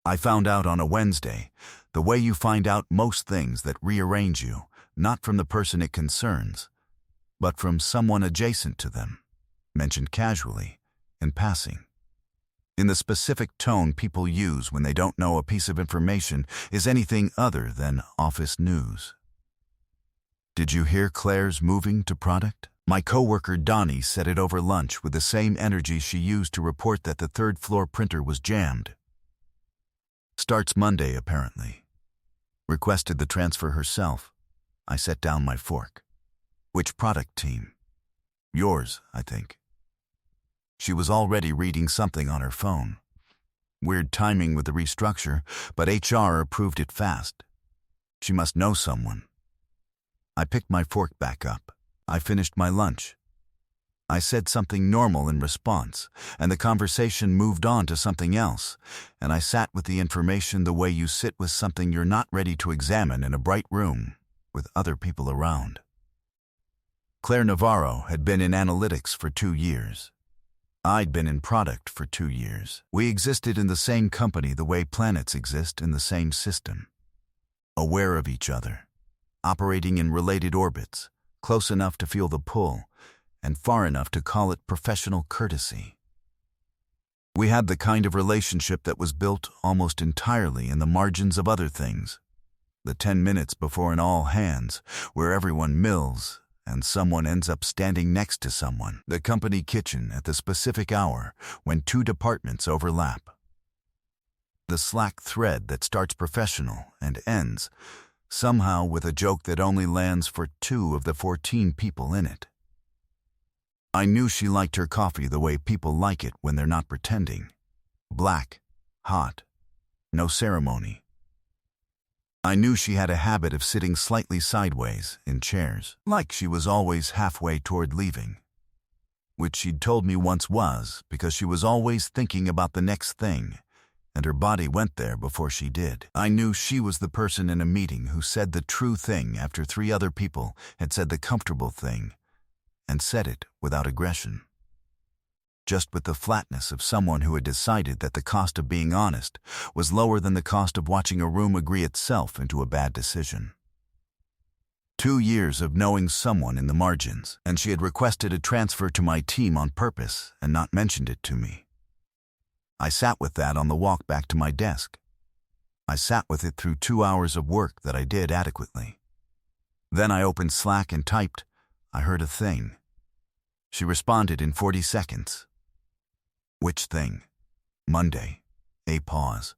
I found out on a Wednesday, the way you find out most things that rearrange you, not from the person it concerns, but from someone adjacent to them, mentioned casually, in passing. In the specific tone people use when they don't know a piece of information is anything other than office news. Did you hear Claire's moving to product? My coworker Donnie said it over lunch with the same energy she used to report that the third-floor printer was jammed. Starts Monday, apparently. Requested the transfer herself. I set down my fork. Which product team? Yours, I think. She was already reading something on her phone. Weird timing with the restructure, but HR approved it fast. She must know someone. I picked my fork back up. I finished my lunch. I said something normal in response, and the conversation moved on to something else, and I sat with the information the way you sit with something you're not ready to examine in a bright room with other people around. Claire Navarro had been in analytics for 2 years. I'd been in product for 2 years. We existed in the same company the way planets exist in the same system. Aware of each other, operating in related orbits, close enough to feel the pull, and far enough to call it professional courtesy. We had the kind of relationship that was built almost entirely in the margins of other things. The 10 minutes before an all-hands, where everyone mills and someone ends up standing next to someone. The company kitchen at the specific hour when 2 departments overlap. The slack thread that starts professional and ends, somehow with a joke that only lands for 2 of the 14 people in it. I knew she liked her coffee the way people like it when they're not pretending. Black, hot, no ceremony. I knew she had a habit of sitting slightly sideways in chairs, like she was always halfway toward leaving. Which she'd told me once was because she was always thinking about the next thing, and her body went there before she did. I knew she was the person in a meeting who said the true thing after 3 other people had said the comfortable thing, and said it without aggression. Just with the flatness of someone who had decided that the cost of being honest was lower than the cost of watching a room agree itself into a bad decision. 2 years of knowing someone in the margins, and she had requested a transfer to my team on purpose and not mentioned it to me. I sat with that on the walk back to my desk. I sat with it through 2 hours of work that I did adequately. Then I opened Slack and typed, "I heard a thing." She responded in 40 seconds. Which thing? Monday. A pause.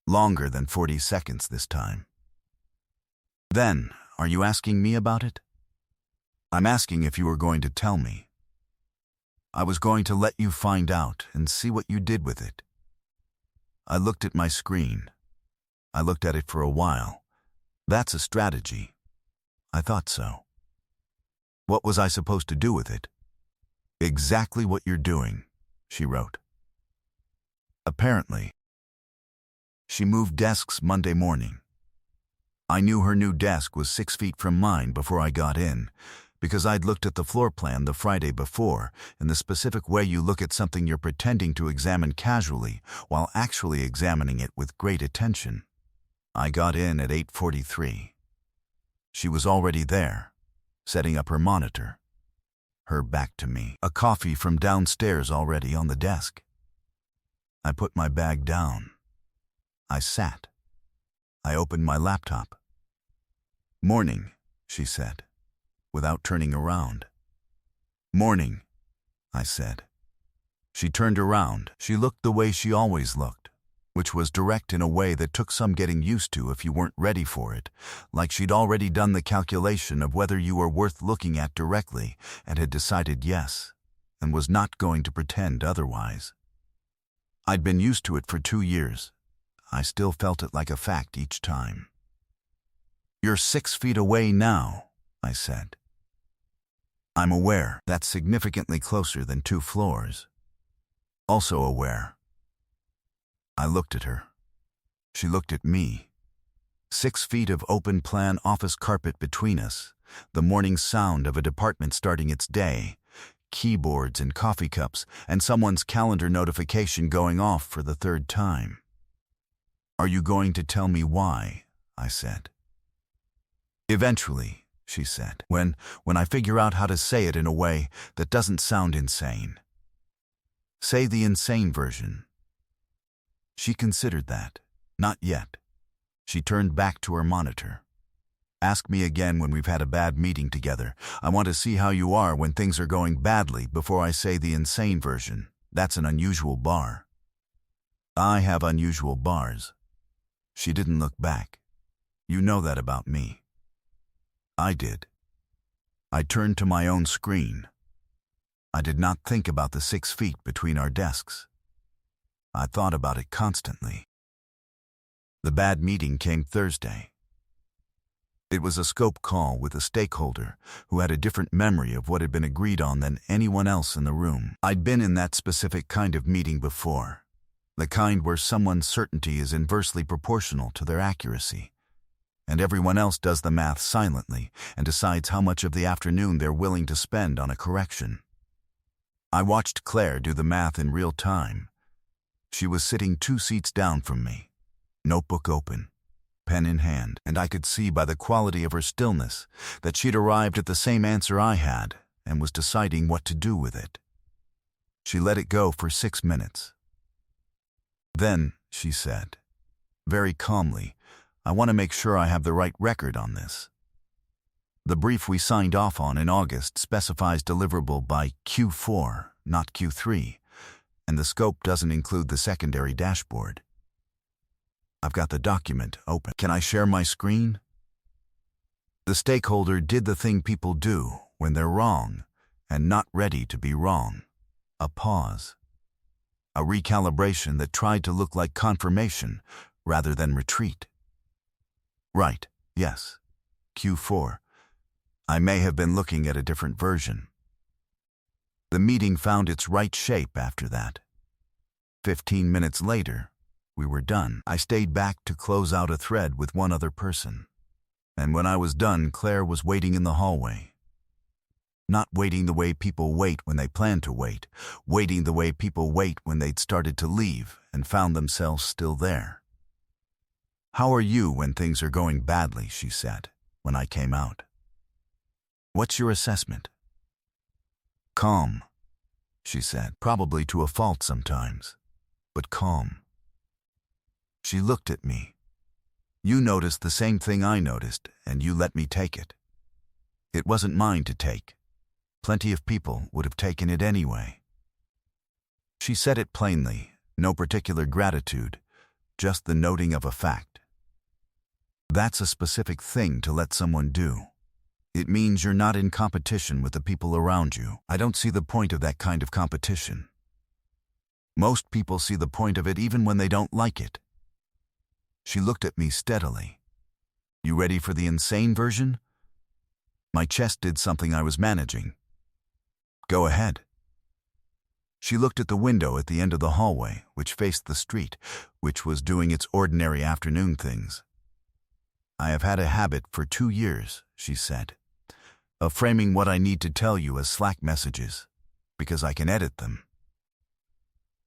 Longer than 40 seconds this time. Then, are you asking me about it? I'm asking if you were going to tell me. I was going to let you find out and see what you did with it. I looked at my screen. I looked at it for a while. That's a strategy. I thought so. What was I supposed to do with it? Exactly what you're doing, she wrote. Apparently. She moved desks Monday morning. I knew her new desk was 6 feet from mine before I got in, because I'd looked at the floor plan the Friday before in the specific way you look at something you're pretending to examine casually while actually examining it with great attention. I got in at 8:43. She was already there, setting up her monitor, her back to me, a coffee from downstairs already on the desk. I put my bag down. I sat. I opened my laptop. "Morning," she said, without turning around. "Morning," I said. She turned around. She looked the way she always looked, which was direct in a way that took some getting used to if you weren't ready for it, like she'd already done the calculation of whether you were worth looking at directly and had decided yes, and was not going to pretend otherwise. I'd been used to it for 2 years. I still felt it like a fact each time. "You're 6 feet away now," I said. "I'm aware that's significantly closer than 2 floors. Also aware." I looked at her. She looked at me. 6 feet of open-plan office carpet between us, the morning sound of a department starting its day, keyboards and coffee cups, and someone's calendar notification going off for the 3rd time. Are you going to tell me why? I said. Eventually, she said, when I figure out how to say it in a way that doesn't sound insane. Say the insane version. She considered that. Not yet. She turned back to her monitor. Ask me again when we've had a bad meeting together. I want to see how you are when things are going badly before I say the insane version. That's an unusual bar. I have unusual bars. She didn't look back. You know that about me. I did. I turned to my own screen. I did not think about the 6 feet between our desks. I thought about it constantly. The bad meeting came Thursday. It was a scope call with a stakeholder who had a different memory of what had been agreed on than anyone else in the room. I'd been in that specific kind of meeting before, the kind where someone's certainty is inversely proportional to their accuracy, and everyone else does the math silently and decides how much of the afternoon they're willing to spend on a correction. I watched Claire do the math in real time. She was sitting 2 seats down from me, notebook open, pen in hand, and I could see by the quality of her stillness that she'd arrived at the same answer I had and was deciding what to do with it. She let it go for 6 minutes. Then, she said, very calmly, I want to make sure I have the right record on this. The brief we signed off on in August specifies deliverable by Q4, not Q3, and the scope doesn't include the secondary dashboard. I've got the document open. Can I share my screen? The stakeholder did the thing people do when they're wrong and not ready to be wrong. A pause. A recalibration that tried to look like confirmation rather than retreat. Right, yes. Q4. I may have been looking at a different version. The meeting found its right shape after that. 15 minutes later, we were done. I stayed back to close out a thread with one other person. And when I was done, Claire was waiting in the hallway. Not waiting the way people wait when they plan to wait, waiting the way people wait when they'd started to leave and found themselves still there. How are you when things are going badly, she said, when I came out. What's your assessment? Calm, she said, probably to a fault sometimes, but calm. She looked at me. You noticed the same thing I noticed, and you let me take it. It wasn't mine to take. Plenty of people would have taken it anyway. She said it plainly, no particular gratitude, just the noting of a fact. That's a specific thing to let someone do. It means you're not in competition with the people around you. I don't see the point of that kind of competition. Most people see the point of it even when they don't like it. She looked at me steadily. You ready for the insane version? My chest did something I was managing. Go ahead. She looked at the window at the end of the hallway, which faced the street, which was doing its ordinary afternoon things. I have had a habit for 2 years, she said, of framing what I need to tell you as Slack messages, because I can edit them.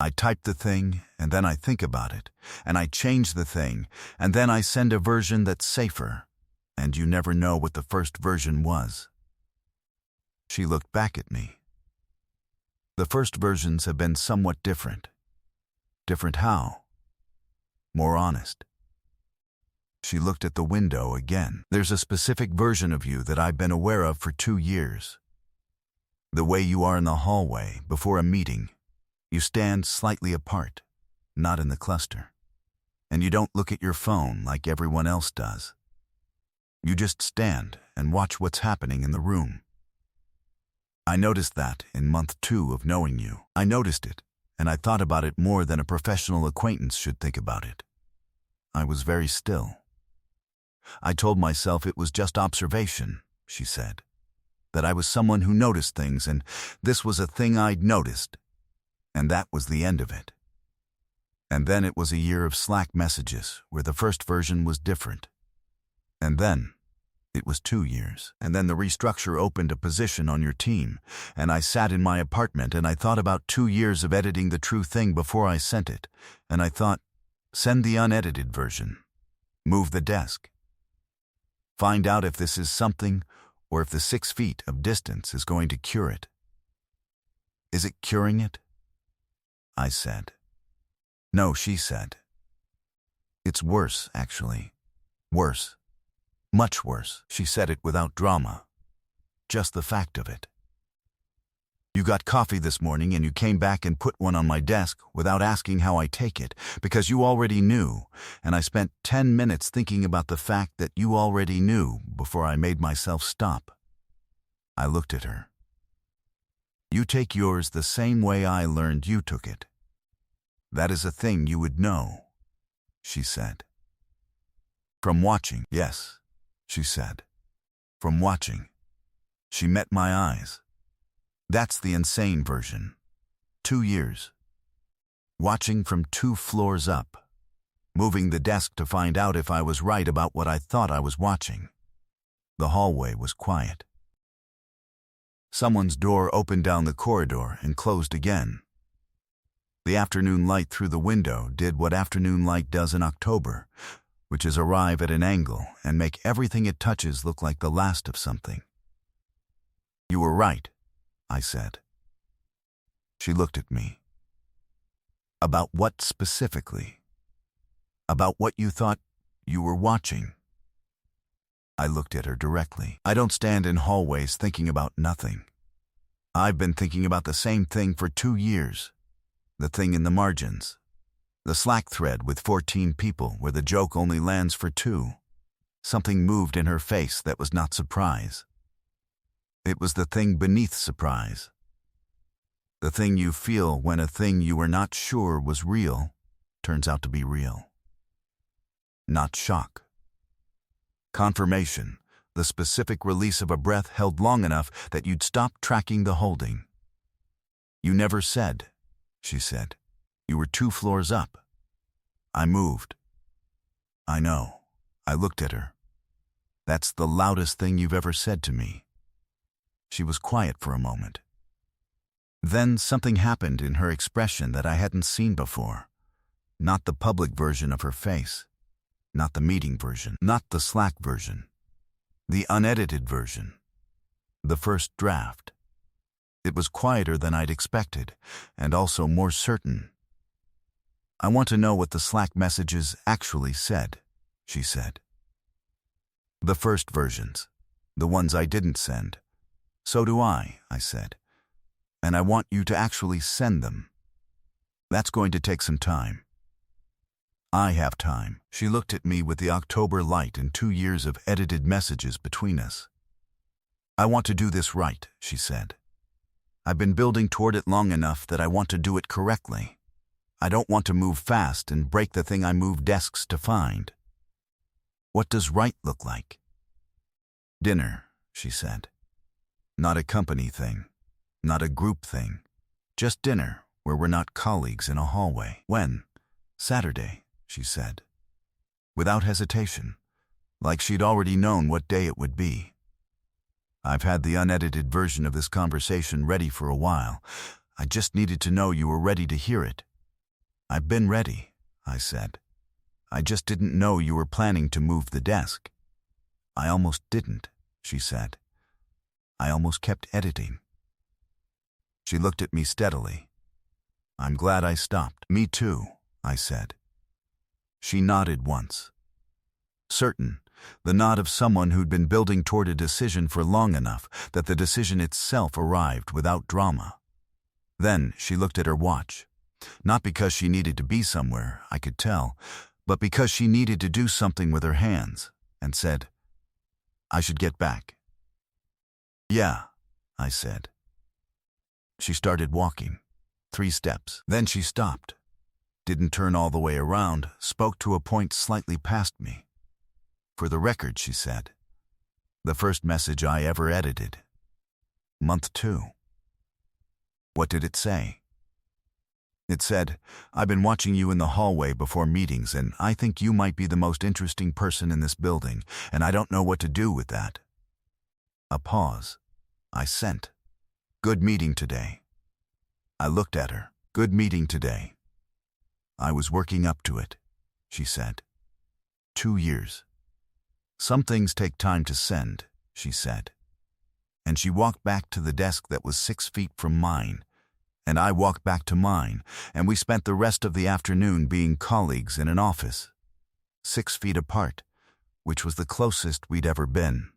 I type the thing, and then I think about it, and I change the thing, and then I send a version that's safer, and you never know what the first version was. She looked back at me. The first versions have been somewhat different. Different how? More honest. She looked at the window again. There's a specific version of you that I've been aware of for 2 years. The way you are in the hallway before a meeting. You stand slightly apart, not in the cluster. And you don't look at your phone like everyone else does. You just stand and watch what's happening in the room. I noticed that in month 2 of knowing you. I noticed it, and I thought about it more than a professional acquaintance should think about it. I was very still. I told myself it was just observation, she said. That I was someone who noticed things, and this was a thing I'd noticed. And that was the end of it. And then it was a year of Slack messages where the first version was different. And then it was 2 years. And then the restructure opened a position on your team, and I sat in my apartment and I thought about 2 years of editing the true thing before I sent it, and I thought, Send the unedited version. Move the desk. Find out if this is something or if the 6 feet of distance is going to cure it. Is it curing it? I said. No, she said. It's worse, actually. Worse. Much worse. She said it without drama. Just the fact of it. You got coffee this morning and you came back and put one on my desk without asking how I take it, because you already knew, and I spent 10 minutes thinking about the fact that you already knew before I made myself stop. I looked at her. You take yours the same way I learned you took it. That is a thing you would know, she said. From watching. Yes, she said. From watching. She met my eyes. That's the insane version. 2 years. Watching from 2 floors up. Moving the desk to find out if I was right about what I thought I was watching. The hallway was quiet. Someone's door opened down the corridor and closed again. The afternoon light through the window did what afternoon light does in October, which is arrive at an angle and make everything it touches look like the last of something. You were right, I said. She looked at me. About what specifically? About what you thought you were watching? I looked at her directly. I don't stand in hallways thinking about nothing. I've been thinking about the same thing for 2 years. The thing in the margins. The Slack thread with 14 people where the joke only lands for 2. Something moved in her face that was not surprise. It was the thing beneath surprise. The thing you feel when a thing you were not sure was real turns out to be real. Not shock. Confirmation, the specific release of a breath held long enough that you'd stop tracking the holding. You never said, she said. You were 2 floors up. I moved. I know. I looked at her. That's the loudest thing you've ever said to me. She was quiet for a moment. Then something happened in her expression that I hadn't seen before. Not the public version of her face. Not the meeting version. Not the Slack version. The unedited version. The first draft. It was quieter than I'd expected, and also more certain. I want to know what the Slack messages actually said, she said. The first versions. The ones I didn't send. So do I said. And I want you to actually send them. That's going to take some time. I have time. She looked at me with the October light and 2 years of edited messages between us. I want to do this right, she said. I've been building toward it long enough that I want to do it correctly. I don't want to move fast and break the thing I move desks to find. What does right look like? Dinner, she said. Not a company thing, not a group thing, just dinner where we're not colleagues in a hallway. When? Saturday, she said. Without hesitation, like she'd already known what day it would be. I've had the unedited version of this conversation ready for a while. I just needed to know you were ready to hear it. I've been ready, I said. I just didn't know you were planning to move the desk. I almost didn't, she said. I almost kept editing. She looked at me steadily. I'm glad I stopped. Me too, I said. She nodded once. Certain, the nod of someone who'd been building toward a decision for long enough that the decision itself arrived without drama. Then she looked at her watch. Not because she needed to be somewhere, I could tell, but because she needed to do something with her hands, and said, I should get back. Yeah, I said. She started walking, 3 steps. Then she stopped, didn't turn all the way around, spoke to a point slightly past me. For the record, she said, the first message I ever edited. Month 2. What did it say? It said, I've been watching you in the hallway before meetings, and I think you might be the most interesting person in this building, and I don't know what to do with that. A pause. I sent. Good meeting today. I looked at her. Good meeting today. I was working up to it. she said. 2 years. Some things take time to send, she said. And she walked back to the desk that was 6 feet from mine, and I walked back to mine, and we spent the rest of the afternoon being colleagues in an office, 6 feet apart, which was the closest we'd ever been,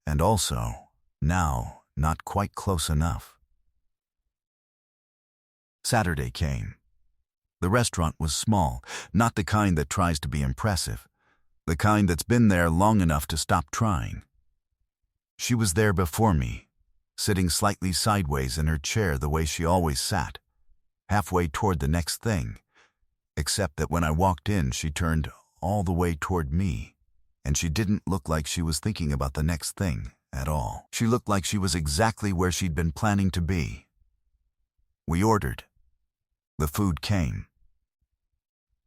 and also, now, not quite close enough. Saturday came. The restaurant was small, not the kind that tries to be impressive, the kind that's been there long enough to stop trying. She was there before me, sitting slightly sideways in her chair the way she always sat, halfway toward the next thing, except that when I walked in she turned all the way toward me, and she didn't look like she was thinking about the next thing at all. She looked like she was exactly where she'd been planning to be. We ordered. The food came.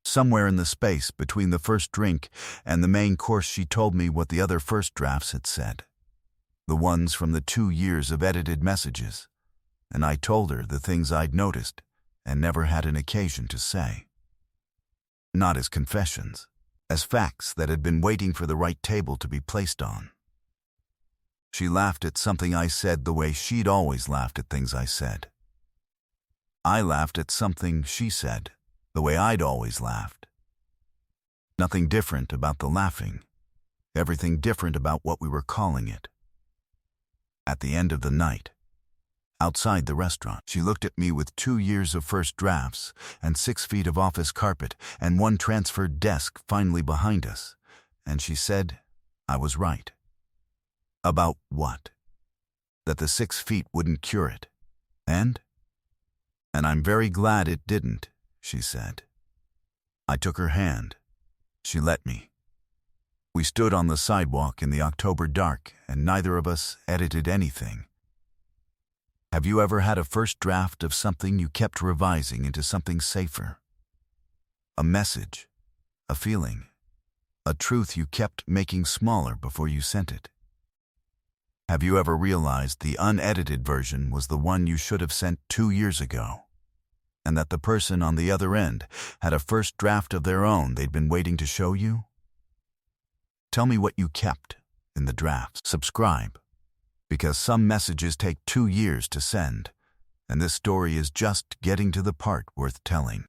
Somewhere in the space between the first drink and the main course she told me what the other first drafts had said, the ones from the 2 years of edited messages, and I told her the things I'd noticed and never had an occasion to say. Not as confessions, as facts that had been waiting for the right table to be placed on. She laughed at something I said the way she'd always laughed at things I said. I laughed at something she said the way I'd always laughed. Nothing different about the laughing, everything different about what we were calling it. At the end of the night, outside the restaurant, she looked at me with 2 years of first drafts and 6 feet of office carpet and 1 transferred desk finally behind us, and she said I was right. About what? That the 6 feet wouldn't cure it. And I'm very glad it didn't, she said. I took her hand. She let me. We stood on the sidewalk in the October dark, and neither of us edited anything. Have you ever had a first draft of something you kept revising into something safer? A message, a feeling, a truth you kept making smaller before you sent it? Have you ever realized the unedited version was the one you should have sent 2 years ago, and that the person on the other end had a first draft of their own they'd been waiting to show you? Tell me what you kept in the drafts. Subscribe, because some messages take 2 years to send, and this story is just getting to the part worth telling.